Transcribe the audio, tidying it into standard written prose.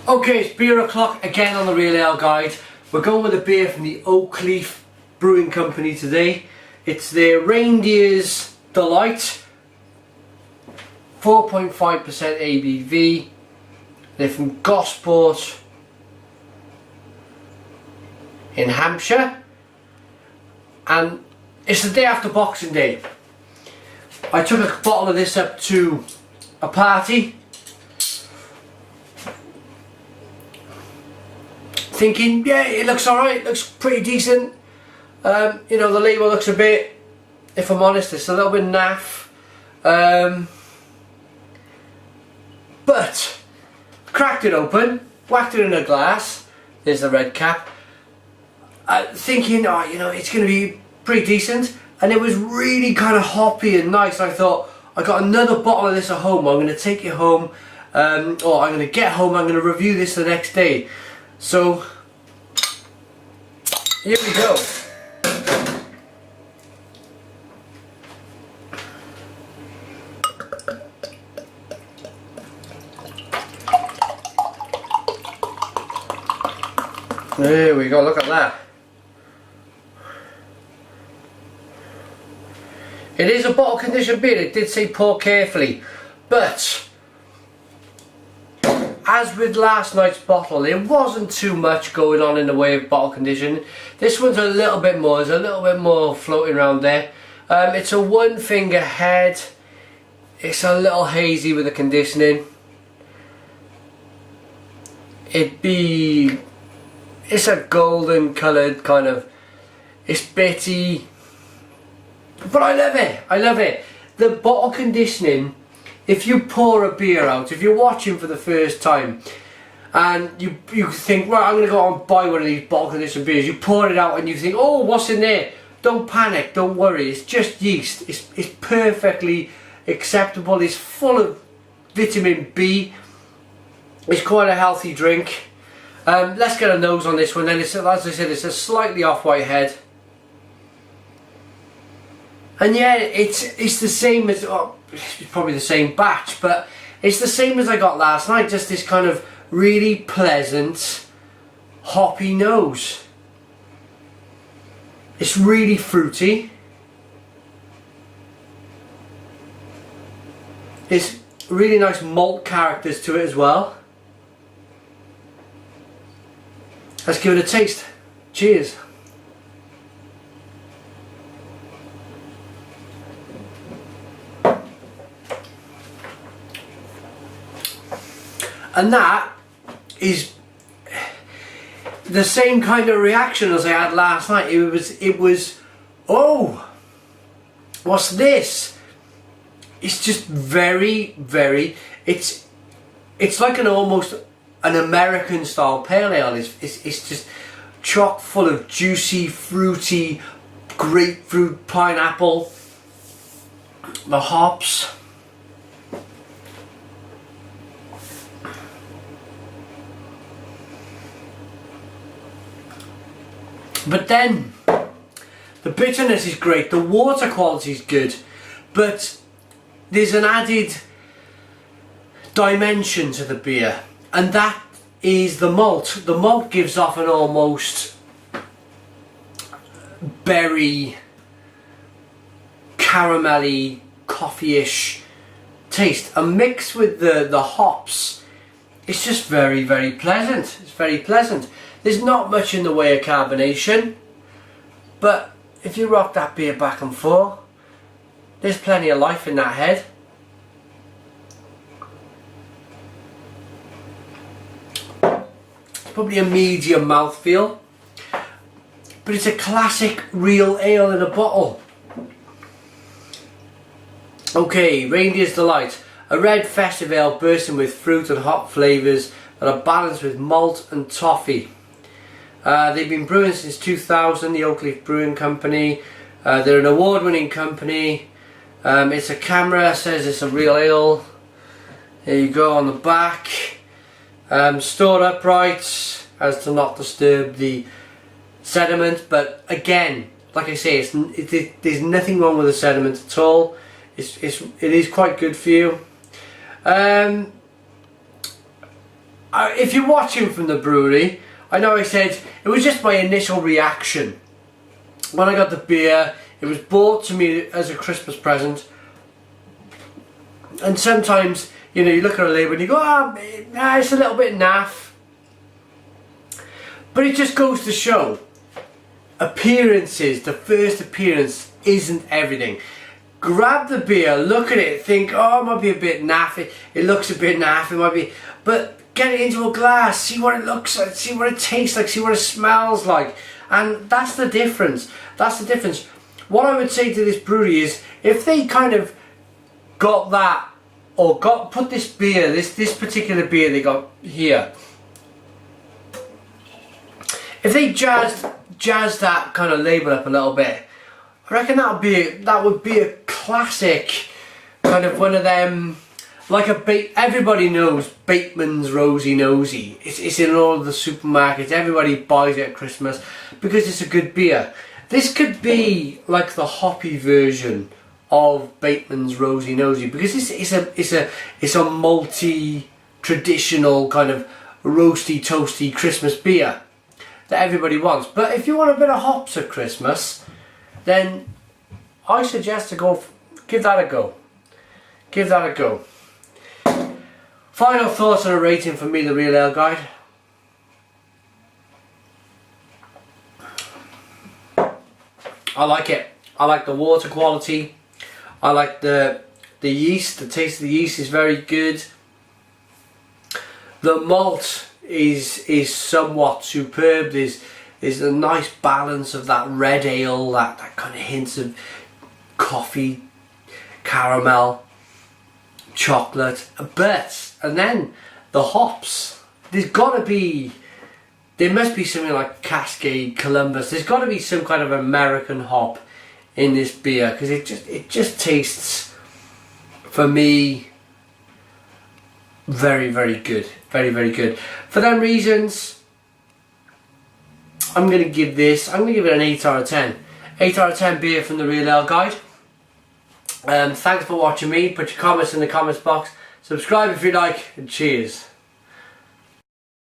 Okay, it's beer o'clock again on the Real Ale Guide. We're going with a beer from the Oakleaf Brewing Company today. It's their Reindeer's Delight, 4.5% ABV. They're from Gosport in Hampshire, and it's the day after Boxing Day. I took a bottle of this up to a party, thinking, yeah, it looks alright, it looks pretty decent. You know, the label looks a bit, if I'm honest, it's a little bit naff. But cracked it open, whacked it in a glass. There's the red cap. Thinking, oh, you know, it's going to be pretty decent, and it was really kind of hoppy and nice. I thought, I got another bottle of this at home. I'm going to take it home, or I'm going to get home. I'm going to review this the next day. So here we go. There we go, look at that. It is a bottle conditioned beer. It did say pour carefully, but as with last night's bottle, there wasn't too much going on in the way of bottle conditioning. This one's a little bit more, there's a little bit more floating around there. It's a one finger head. It's a little hazy with the conditioning. It's a golden coloured kind of, it's bitty, but I love it, I love it. The bottle conditioning, if you pour a beer out, if you're watching for the first time and you think, right, I'm going to go out and buy one of these bottle conditioned beers, you pour it out and you think, oh, what's in there? Don't panic, don't worry, it's just yeast. It's perfectly acceptable, it's full of vitamin B, it's quite a healthy drink. Let's get a nose on this one then. As I said, it's a slightly off-white head. And yeah, it's the same as, oh, it's probably the same batch, but it's the same as I got last night, just this kind of really pleasant, hoppy nose. It's really fruity. It's really nice malt characters to it as well. Let's give it a taste. Cheers. And that is the same kind of reaction as I had last night. It was, oh, what's this? It's just very, very, it's like almost an American style pale ale. It's just chock full of juicy, fruity, grapefruit, pineapple, the hops. But then the bitterness is great, the water quality is good, but there's an added dimension to the beer, and that is the malt. The malt gives off an almost berry, caramelly, coffee-ish taste, and mixed with the hops, it's just very, very pleasant. It's very pleasant. There's not much in the way of carbonation, but if you rock that beer back and forth, there's plenty of life in that head. It's probably a medium mouthfeel, but it's a classic real ale in a bottle. Okay, Reindeer's Delight, a red festive ale bursting with fruit and hop flavours that are balanced with malt and toffee. They've been brewing since 2000, the Oakleaf Brewing Company. They're an award-winning company. It's a camera, says it's a real ale. There you go on the back. Stored upright as to not disturb the sediment, but again, like I say, there's nothing wrong with the sediment at all. It is quite good for you. if you're watching from the brewery, I know I said it was just my initial reaction when I got the beer. It was bought to me as a Christmas present, and sometimes, you know, you look at a label and you go, it's a little bit naff. But it just goes to show, appearances, the first appearance isn't everything. Grab the beer, look at it, think, oh, it might be a bit naff, it looks a bit naff, it might be, but get it into a glass, see what it looks like, see what it tastes like, see what it smells like, and that's the difference. That's the difference. What I would say to this brewery is, if they kind of got that, or put this beer, this particular beer they got here, if they jazz that kind of label up a little bit, I reckon that would be a classic, kind of one of them, like everybody knows Bateman's Rosy Nosy. It's in all the supermarkets. Everybody buys it at Christmas because it's a good beer. This could be like the hoppy version of Bateman's Rosy Nosy, because it's a multi traditional kind of roasty toasty Christmas beer that everybody wants. But if you want a bit of hops at Christmas, then I suggest to give that a go. Give that a go. Final thoughts on a rating from me, the Real Ale Guide. I like it. I like the water quality. I like the yeast. The taste of the yeast is very good. The malt is somewhat superb. There's a nice balance of that red ale, that kind of hints of coffee, caramel, chocolate, and then the hops. There must be something like Cascade, Columbus. There's got to be some kind of American hop in this beer, because it just tastes, for me, very, very good. Very, very good. For them reasons, I'm going to give it an 8 out of 10. 8 out of 10 beer from the Real Ale Guide. Thanks for watching me. Put your comments in the comments box. Subscribe if you like, and cheers.